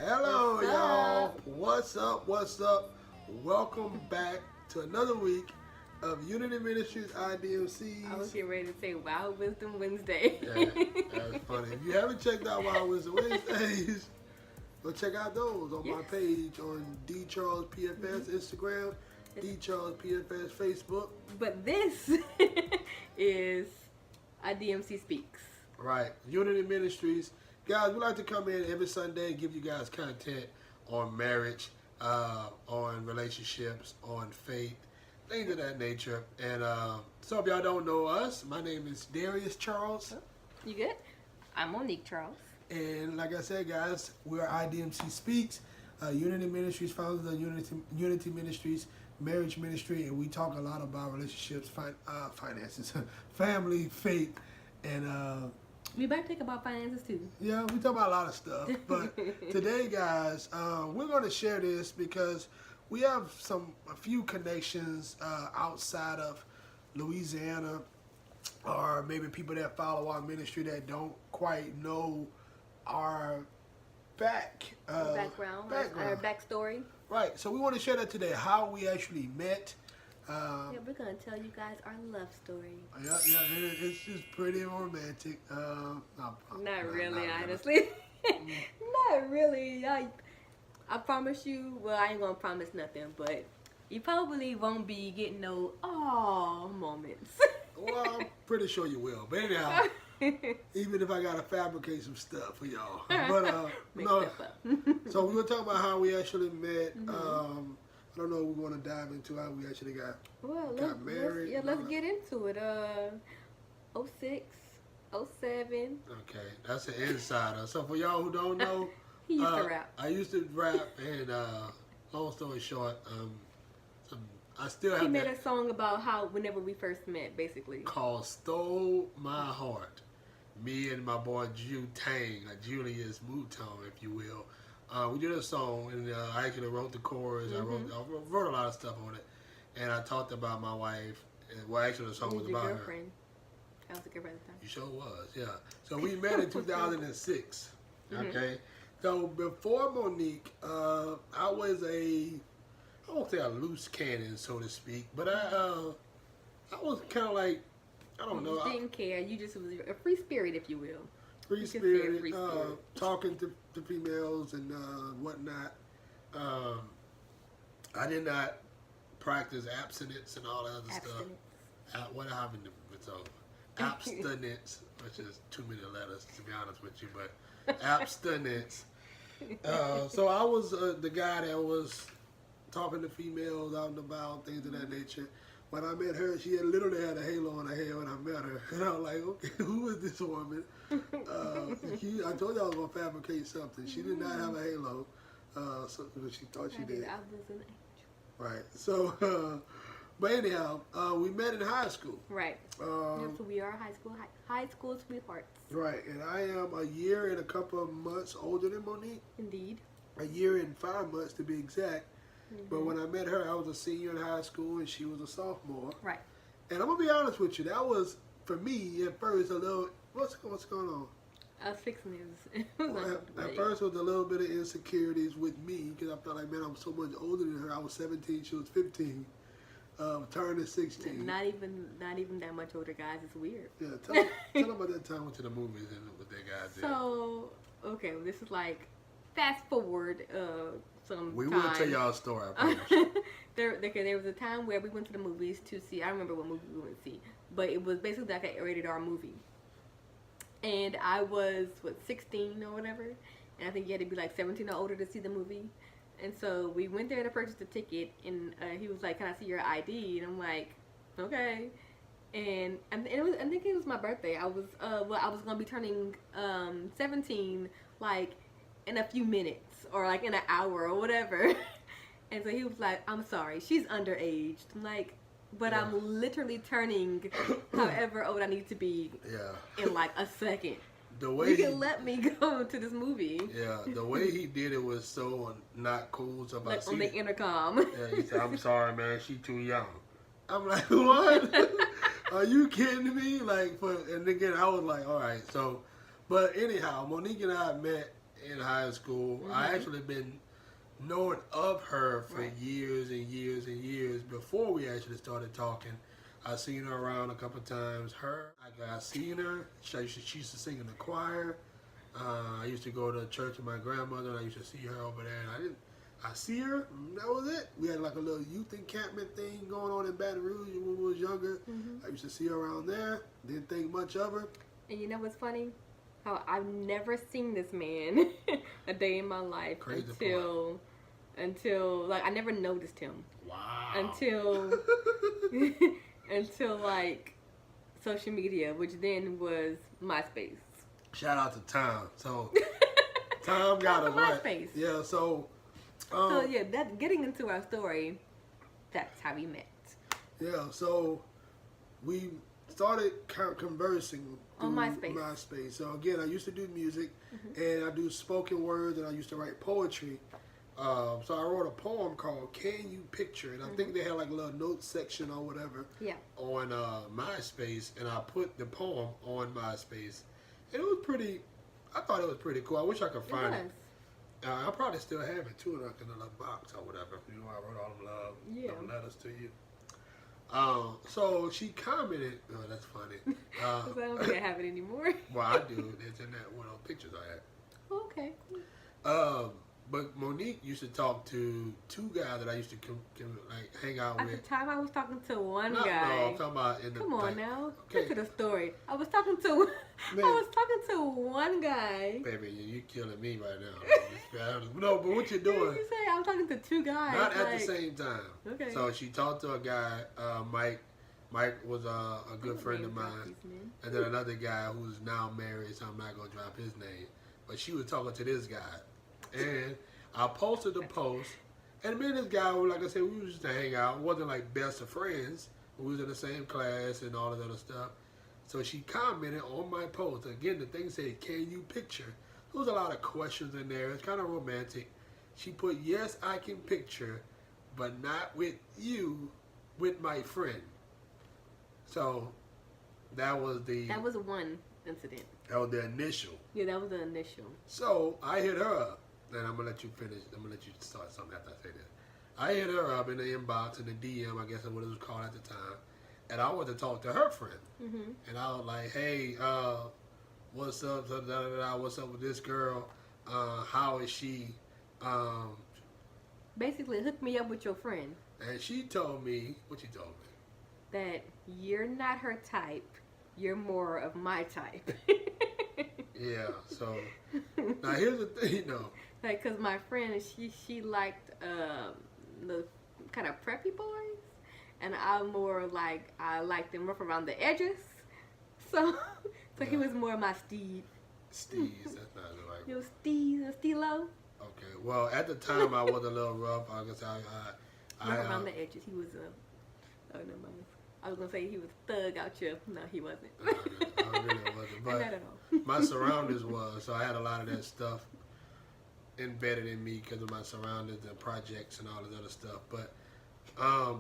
Hello, What's y'all. up? What's up? What's up? Welcome back to another week of Unity Ministries iDMC. I was getting ready to say Wild Wisdom Wednesday. Yeah, that's funny. If you haven't checked out Wild Wisdom Wednesdays, go check out those on my Yes. page on D Charles PFS Instagram, D Charles PFS Facebook. But this is iDMC Speaks. Right, Unity Ministries. Guys, we like to come in every Sunday and give you guys content on marriage, on relationships, on faith, things of that nature. And some of y'all don't know us. My name is Darius Charles. You good? I'm Monique Charles. And like I said, guys, we are iDMC Speaks, Unity Ministries, founders of Unity Ministries, marriage ministry, and we talk a lot about relationships, finances, family, faith, and We better think about finances too. yeah, we talk about a lot of stuff. But today, guys, we're going to share this because we have a few connections outside of Louisiana, or maybe people that follow our ministry that don't quite know our Background. Our backstory. Right. So we want to share that today, how we actually met. Yeah, we're going to tell you guys our love story. Yeah, it's just pretty romantic. Not really, honestly. Not really. I promise you, well, I ain't going to promise nothing, but you probably won't be getting no "aww" moments. Well, I'm pretty sure you will. But anyhow, even if I gotta fabricate some stuff for y'all, but Make no. stuff up. So we're gonna talk about how we actually met. I don't know. We want to dive into how we actually got married. Let's get into it. 06, 07. Okay, that's an insider. So for y'all who don't know, He used to rap. I used to rap, and long story short, I still have He made that a song about how whenever we first met, basically. called "Stole My Heart." Me and my boy Julius Mouton, if you will. We did a song, and I actually wrote the chorus. I wrote a lot of stuff on it, and I talked about my wife. And, well, actually, the song was Your about girlfriend. I was a girlfriend at the time. her. You sure was, yeah. So we met in 2006. Okay. So before Monique, I was I won't say a loose cannon, so to speak, but I was kind of like, I don't know. You didn't care. You just was a free spirit, if you will. Free You could say spirit, free spirit. talking to females and whatnot. I did not practice abstinence and all that other Abstinence. stuff. What happened to so abstinence, which is too many letters to be honest with you, but abstinence. So I was the guy that was talking to females out and about, things of that nature. When I met her, she literally had a halo on her head when I met her. And I was like, okay, who is this woman? I told you I was going to fabricate something. She did not have a halo. So she thought she did. I was an angel. Right. So, but anyhow, we met in high school. Right. So we are high school sweethearts. Right. And I am a year and a couple of months older than Monique. Indeed. A year and 5 months to be exact. But when I met her, I was a senior in high school and she was a sophomore. Right. And I'm gonna be honest with you, that was for me at first a little what's going on? I was fixing this. At first it was a little bit of insecurities with me because I felt like, man, I'm so much older than her. I was 17, she was 15, turning 16. Not even that much older, guys. It's weird. Yeah, tell them about that time I went to the movies and what that guy did. So, okay, this is like fast forward some We time. will tell y'all a story, I promise. there was a time where we went to the movies to see, I don't remember what movie we went to see, but it was basically like a rated R movie. And I was, 16 or whatever, and I think you had to be like 17 or older to see the movie. And so we went there to purchase the ticket, and he was like, "Can I see your ID?" And I'm like, "Okay." And I think it was my birthday. I was gonna be turning 17 like in a few minutes or like in an hour or whatever. And so he was like, "I'm sorry, she's underage." I'm like, but Yeah. I'm literally turning however old I need to be in like a second. The way You can let me go to this movie. Yeah, the way he did it was so not cool. So Like on the intercom. Yeah, he said, "I'm sorry, man. She too young." I'm like, "What? Are you kidding me?" Like, and again, I was like, "All right." So, but anyhow, Monique and I met in high school. I actually been knowing of her for years and years and years before we actually started talking. I seen her around a couple times. I seen her. She used to sing in the choir. I used to go to church with my grandmother, and I used to see her over there. And I see her. And that was it. We had like a little youth encampment thing going on in Baton Rouge when we was younger. I used to see her around there. Didn't think much of her. And you know what's funny? How I've never seen this man a day in my life until like I never noticed him. Wow. Until like social media, which then was MySpace. Shout out to Tom. So Tom got a MySpace. Yeah. So yeah, that getting into our story, that's how we met. Yeah. So we started conversing on MySpace. So again, I used to do music, and I do spoken words, and I used to write poetry. So I wrote a poem called "Can You Picture?" and I think they had like a little note section or whatever on MySpace, and I put the poem on MySpace, and it was pretty. I thought it was pretty cool. I wish I could find it. I probably still have it too, like in a little box or whatever. You know, I wrote all them letters to you. So she commented. Oh, that's funny. I don't think I have it anymore. Well, I do. It's in that one of those pictures I had. Okay. But Monique used to talk to two guys that I used to like hang out with. At the time, I was talking to one guy. No, I'm talking about in the. Come on like, now, okay. get to the story. I was talking to one guy. Baby, you killing me right now. No, but what you doing? You say I'm talking to two guys. Not at the same time. Okay. So she talked to a guy, Mike. Mike was a good friend of mine, and then another guy who's now married. So I'm not gonna drop his name. But she was talking to this guy. And I posted the post, and me and this guy, like I said, we used to hang out. It wasn't like best of friends. We was in the same class and all that other stuff. So she commented on my post. Again, the thing said, "Can you picture?" There was a lot of questions in there. It's kind of romantic. She put, "Yes, I can picture, but not with you, with my friend." So that was one incident. That was the initial. Yeah, that was the initial. So I hit her up, and I'm gonna let you finish. I'm gonna let you start something after I say this. I hit her up in the inbox, in the DM, I guess that's what it was called at the time, and I wanted to talk to her friend. And I was like, "Hey, what's up? What's up with this girl? How is she?" Basically, hook me up with your friend. And she told me, what she told me? That you're not her type. You're more of my type. Yeah, so now here's the thing, though. Like, cause my friend, she liked the kind of preppy boys, and I'm more like I like them rough around the edges. So he was more my Steve. Steez, that's not the right word. It was Stilo. Okay, well at the time I was a little rough. I guess rough around the edges. He was oh no, mind. I was gonna say he was thug out here. No, he wasn't. I really wasn't. But not at all. My surroundings was, so I had a lot of that stuff embedded in me because of my surroundings and projects and all this other stuff.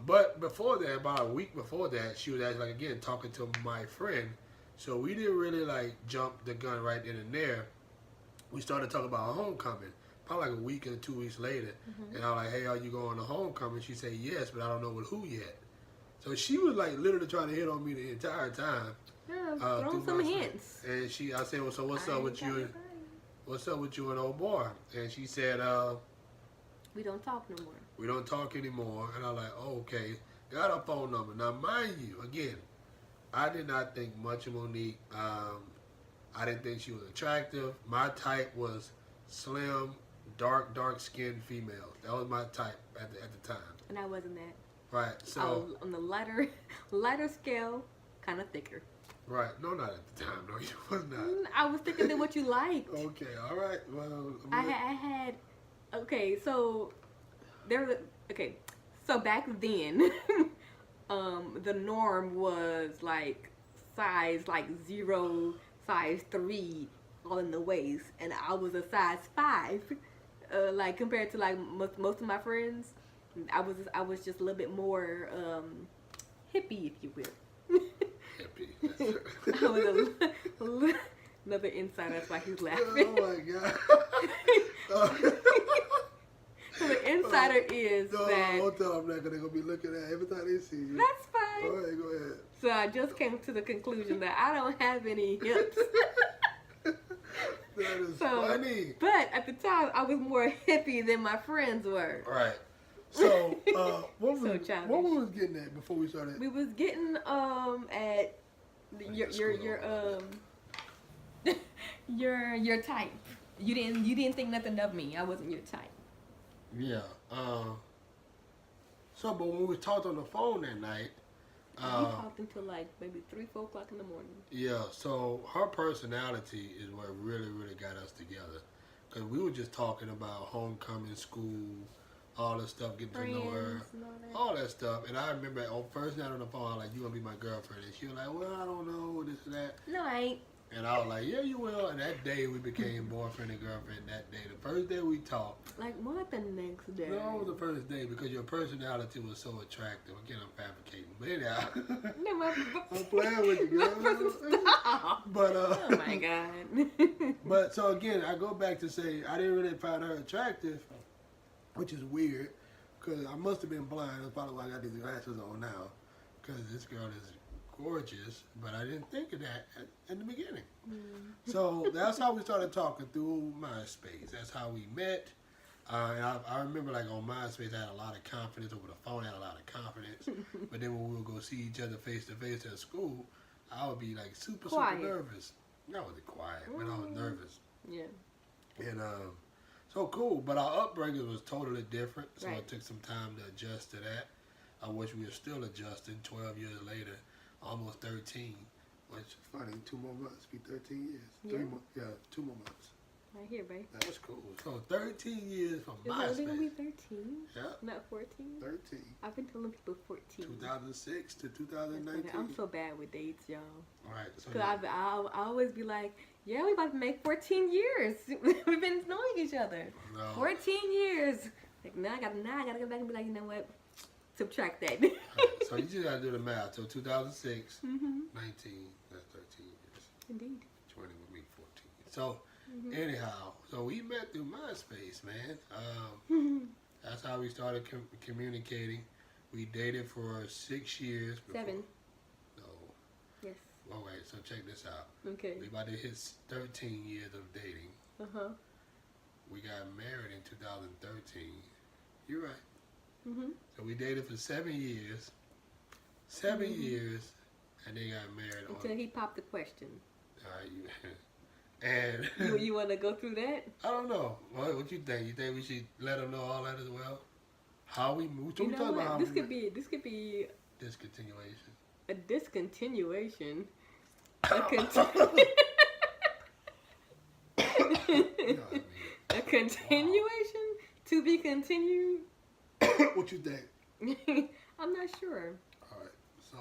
But before that, about a week before that, she was actually like again talking to my friend. So we didn't really like jump the gun right then and there. We started talking about homecoming. Probably like a week or 2 weeks later, and I was like, "Hey, are you going to homecoming?" She said, "Yes, but I don't know with who yet." So she was like literally trying to hit on me the entire time. Yeah, throwing some hints. And I said, "Well, so what's up with you? What's up with you and old boy?" And she said, "We don't talk no more. We don't talk anymore." And I was like, "Oh, okay." Got her phone number. Now, mind you, again, I did not think much of Monique. I didn't think she was attractive. My type was slim, dark skinned females. That was my type at the time. And I wasn't that. Right. So I was on the lighter scale, kind of thicker. Right. No, not at the time. No, you was not. I was thicker than what you liked. Okay. All right. Well, I had. Okay. So So back then, the norm was like size 0, size 3, all in the waist, and I was a size 5. Like compared to like most of my friends, I was just a little bit more hippie, if you will. Hippie. I was Another insider. That's why he's Oh laughing. my god. So the insider is No, that. don't tell them that 'cause they're gonna be looking at every time they see you. That's fine. Go ahead. So I just came to the conclusion that I don't have any hips. That is funny. But at the time, I was more hippie than my friends were. Right. So, what So was childish. what we was getting at before we started? We was getting at your type. You didn't think nothing of me. I wasn't your type. Yeah. So, but when we talked on the phone that night, We talked until like maybe 3-4 o'clock in the morning. yeah. So her personality is what really got us together, because we were just talking about homecoming, school, all this stuff, getting to know her, Friends and all that stuff. And I remember on first night on the phone, I was like, "You gonna be my girlfriend?" And she was like, "Well, I don't know, this and that." No, I ain't. And I was like, "Yeah, you will." And that day we became boyfriend and girlfriend. That day, the first day we talked. Like, what the next day? No, it was the first day because your personality was so attractive. Again, I'm fabricating, but anyhow, No, I'm playing with you, girl. Stop. But Oh my god. but so again, I go back to say I didn't really find her attractive, which is weird because I must have been blind. That's probably why I got these glasses on now, because this girl is gorgeous, but I didn't think of that in the beginning. So that's how we started talking through MySpace. That's how we met. And I remember, like, on MySpace, I had a lot of confidence. Over the phone, I had a lot of confidence. But then when we would go see each other face to face at school, I would be, like, super nervous. I wasn't quiet, but I was nervous. Yeah. And so cool. But our upbringing was totally different. So Right. it took some time to adjust to that. I wish we were still adjusting 12 years later, almost 13. Which is funny, 2 more months, be 13 years. Yeah. 2 more months. Right here, babe. That was cool. So 13 years from Is it only gonna be MySpace. 13? Yeah, Not 14? 13. I've been telling people 14. 2006 to That's okay. 2019. I'm so bad with dates, y'all. All right. So Cause I always be like, yeah, we about to make 14 years. We've been knowing each other. no. 14 years. Like now I gotta go back and be like, you know what? Subtract that. All right, so you just gotta do the math. So 2006, 19, that's 13 years. Indeed. 20 would be 14. So anyhow, so we met through MySpace, man. That's how we started communicating. We dated for 6 years. 7. No. Yes. Oh wait. So check this out. Okay. We about to hit 13 years of dating. Uh-huh. We got married in 2013. You're right. Mhm. So we dated for 7 years. 7 years, and they got married. Until he popped the question. And You want to go through that? I don't know. What you think? You think we should let them know all that as well? How we moved? You know what? This could be discontinuation. a discontinuation. You know what I mean. A continuation to be continued. What you think? I'm not sure. All right. So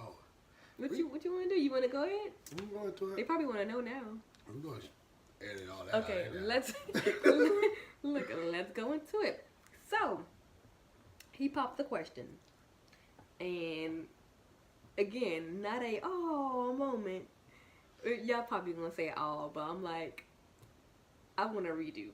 What you want to do? You want to go ahead? we're going to They it. probably want to know now. We're going to edit all that. Okay, out, ain't let's let's go into it. So he popped the question, and again, not a moment. Y'all probably gonna say but I'm like, I want to redo.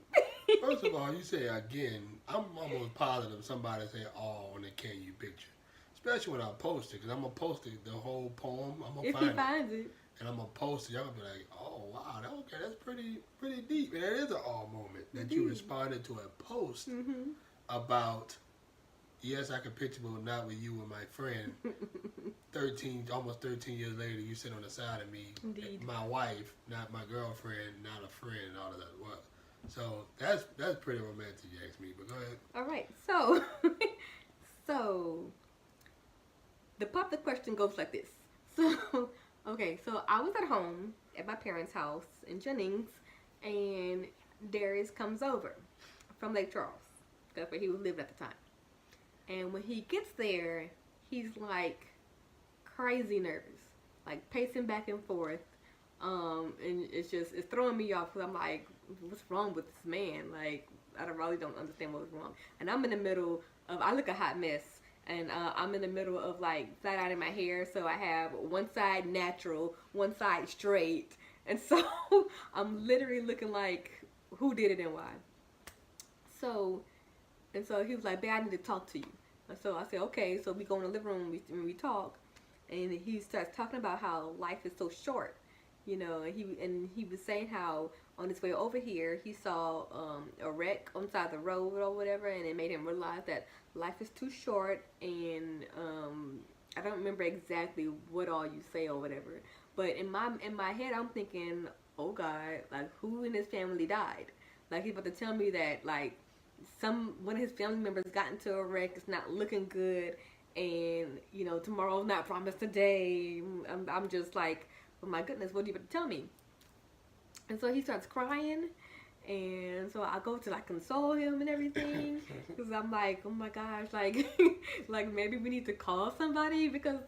First of all, you say again. I'm almost positive somebody say on the can you picture, especially when I post it, because I'm gonna post it the whole poem. I'm gonna If find he finds it. and I'm gonna post it. Y'all gonna be like, oh wow, that's pretty deep. And it is an all moment that you responded to a post about. Yes, I can picture, but not with you and my friend. Almost 13 years later, you sit on the side of me. Indeed. My wife, not my girlfriend, not a friend, all of that. Well, so that's pretty romantic, you ask me. But go ahead. All right, so the pop the question goes like this. So I was at home at my parents' house in Jennings, and Darius comes over from Lake Charles. That's where he was living at the time. And when he gets there, he's like crazy nervous, like pacing back and forth. And it's throwing me off because I'm like, what's wrong with this man? Like, I really don't understand what's wrong. And I'm in the middle of, I look a hot mess. And I'm in the middle of like flat out in my hair. So I have one side natural, one side straight. And so I'm literally looking like, who did it and why? So, and so he was like, babe, I need to talk to you. And so I said, okay. So we go in the living room and we talk. And he starts talking about how life is so short, you know. And he was saying how on his way over here he saw a wreck on the side of the road or whatever, and it made him realize that life is too short. And I don't remember exactly what all you say or whatever, but in my head I'm thinking, oh God, like who in his family died? Like he's about to tell me that like one of his family members got into a wreck. It's not looking good, and you know tomorrow's not promised today. I'm just like, oh my goodness, what are you about to tell me? And so he starts crying, and so I go to like console him and everything, because I'm like, oh my gosh, like like maybe we need to call somebody because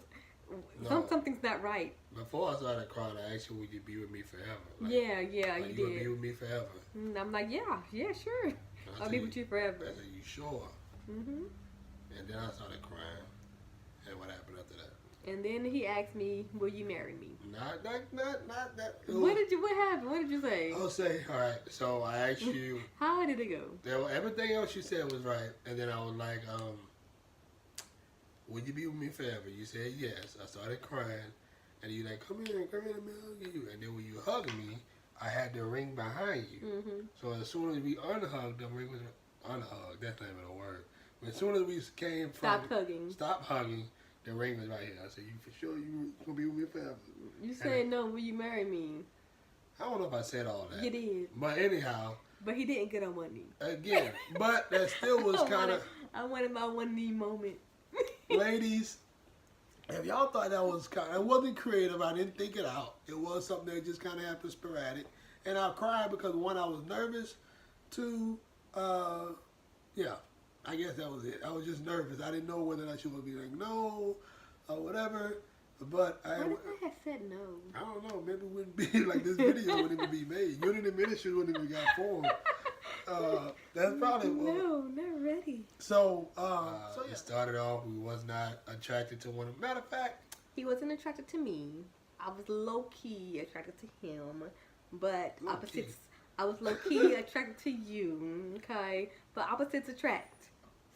something's not right. Before I started crying, I asked you, would you be with me forever? Like, Yeah, like you you did. would be with me forever. And I'm like, yeah, sure. I'll be with you forever. I said, you sure? Mhm. And then I started crying. And what happened after that? And then he asked me, will you marry me? Not that. What happened? What did you say? I'll say, all right. So I asked you. How did it go? Everything else you said was right. And then I was like, would you be with me forever? You said yes. I started crying. And you like, come here, let me hug you. And then when you hugged me, I had the ring behind you. Mm-hmm. So as soon as we unhugged, the ring was unhugged. That's not even a word. But as soon as we came from stop hugging, the ring was right here. I said, you for sure you gonna be with me forever? You said no. Will you marry me? I don't know if I said all that. You did. But anyhow. But he didn't get on one knee. Again, but that still was kind of. I wanted my one knee moment. Ladies, if y'all thought that was it wasn't creative, I didn't think it out. It was something that just kind of happened sporadic. And I cried because one, I was nervous. Two, yeah, I guess that was it. I was just nervous. I didn't know whether or not she would be like, no, or whatever. But what if I had said no? I don't know. Maybe it wouldn't be like this video wouldn't even be made. Unity Ministries wouldn't even got formed. That's probably no, not ready. So, it started off. We was not attracted to one. Matter of fact, he wasn't attracted to me. I was low key attracted to him, but opposites. I was low key attracted to you. Okay, but opposites attract.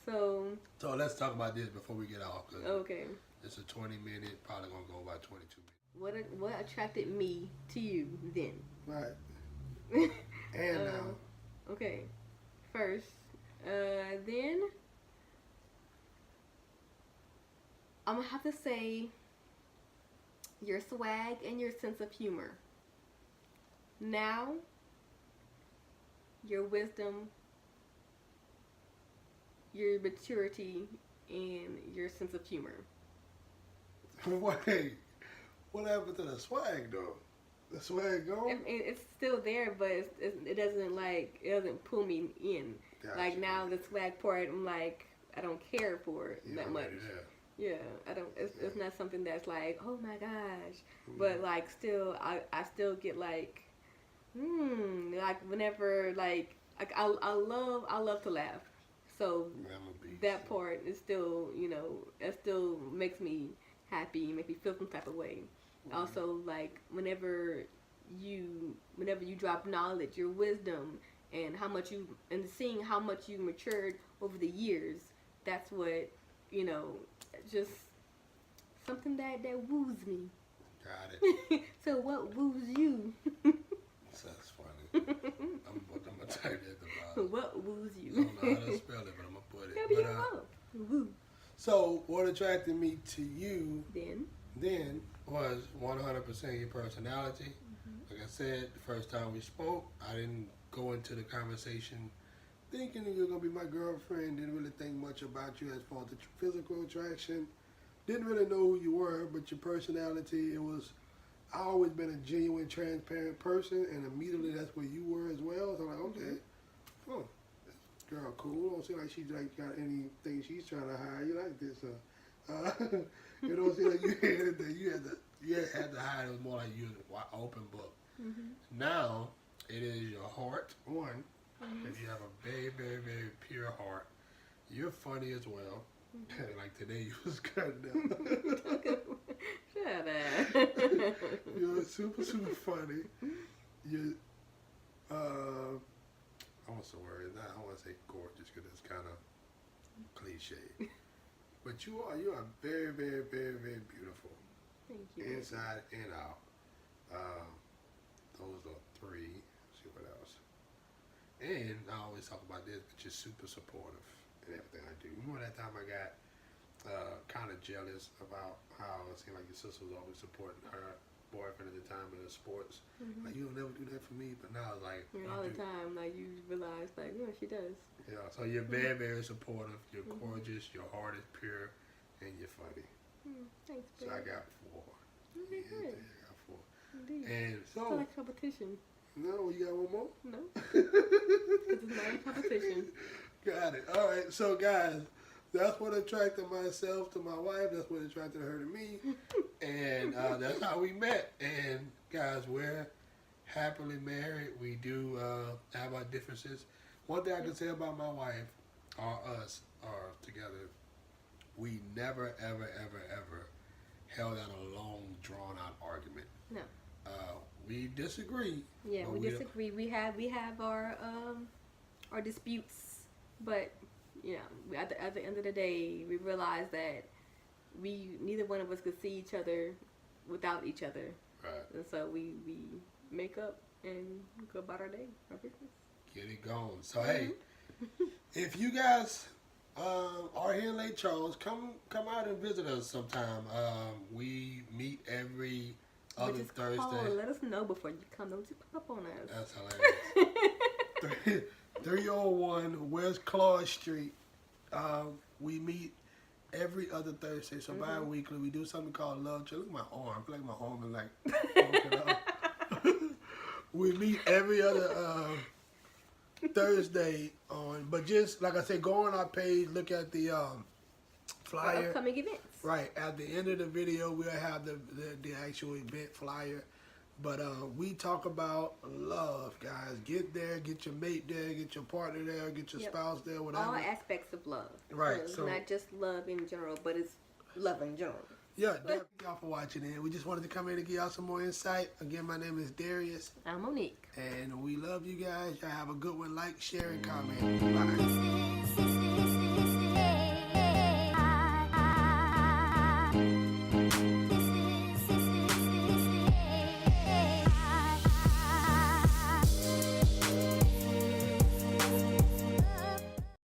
So let's talk about this before we get off. Okay. It's a 20-minute, probably gonna go about 22 minutes. What attracted me to you then? Right. And now. Okay. First, then I'm gonna have to say your swag and your sense of humor. Now, your wisdom, your maturity, and your sense of humor. Wait, what happened to the swag though? The swag gone? It's still there, but it doesn't pull me in. Gotcha. Like now the swag part, I'm like, I don't care for it that much. Yeah, I don't. It's not something that's like, oh my gosh. Mm-hmm. But like still, I still get like, like whenever like I love to laugh. So that part is still, it still makes me happy, make me feel some type of way. Mm-hmm. Also, like whenever you drop knowledge, your wisdom, and seeing how much you matured over the years, that's what, just something that woos me. Got it. So what woos you? That's funny. I'm gonna type that at the bottom. What woos you? I don't know how to spell it, but I'm gonna put it. Woo. So what attracted me to you then was 100% your personality. Mm-hmm. Like I said, the first time we spoke, I didn't go into the conversation thinking that you were going to be my girlfriend. Didn't really think much about you as far as the physical attraction. Didn't really know who you were, but your personality, I always been a genuine, transparent person, and immediately that's what you were as well. So I'm like, okay, this girl cool. Don't seem like she's like got anything she's trying to hide. You like this, you don't seem like you had to hide. It was more like you an open book. Mm-hmm. Now it is your heart. One, if you have a very, very, very pure heart, you're funny as well. Mm-hmm. Like today, you was cutting down. Shut up. You're super, super funny. You, what's the word? I don't want to say gorgeous because it's kind of cliche. But you are very, very, very, very beautiful. Thank you. Inside and out. Those are three. Let's see what else. And I always talk about this, but you're super supportive in everything I do. Remember that time I got kind of jealous about how it seemed like your sister was always supporting her boyfriend at the time in the sports. Like, you don't never do that for me, but now it's like all the time, like you realize, like, yeah, she does. Yeah, so you're very, very supportive. You're gorgeous. Your heart is pure, and you're funny. Thanks, So babe. I got 4. Okay, Yeah, good. I got 4. Indeed. And It's so, not like competition. no, you got one more? No. Because it's not a competition. Got it. All right. So, guys, that's what attracted myself to my wife. That's what attracted her to me. And that's how we met. And, guys, we're happily married. We do have our differences. One thing I can say about my wife, or us, or together, we never, ever, ever, ever held out a long, drawn-out argument. No. We disagree. Yeah, but we disagree. We have our disputes, but you know, at the end of the day, we realized that neither one of us could see each other without each other. Right. And so we make up and go about our day, our business. Get it going. So hey, if you guys are here in Lake Charles, come out and visit us sometime. We meet every other Thursday. Call and let us know before you come. Don't just pop up on us. That's hilarious. 301 West Claude Street. We meet every other Thursday, so bi-weekly. We do something called Love Chill. Look at my arm. I feel like my arm is like we meet every other Thursday but just like I said, go on our page, look at the flyer. Upcoming events. Right, at the end of the video, we'll have the actual event flyer. But we talk about love, guys. Get there, get your mate there, get your partner there, get your spouse there, whatever. All aspects of love. Right. So it's not just love in general, but it's love in general. Yeah, thank y'all for watching in. We just wanted to come in and give y'all some more insight. Again, my name is Darius. I'm Monique. And we love you guys. Y'all have a good one. Like, share, and comment. Bye.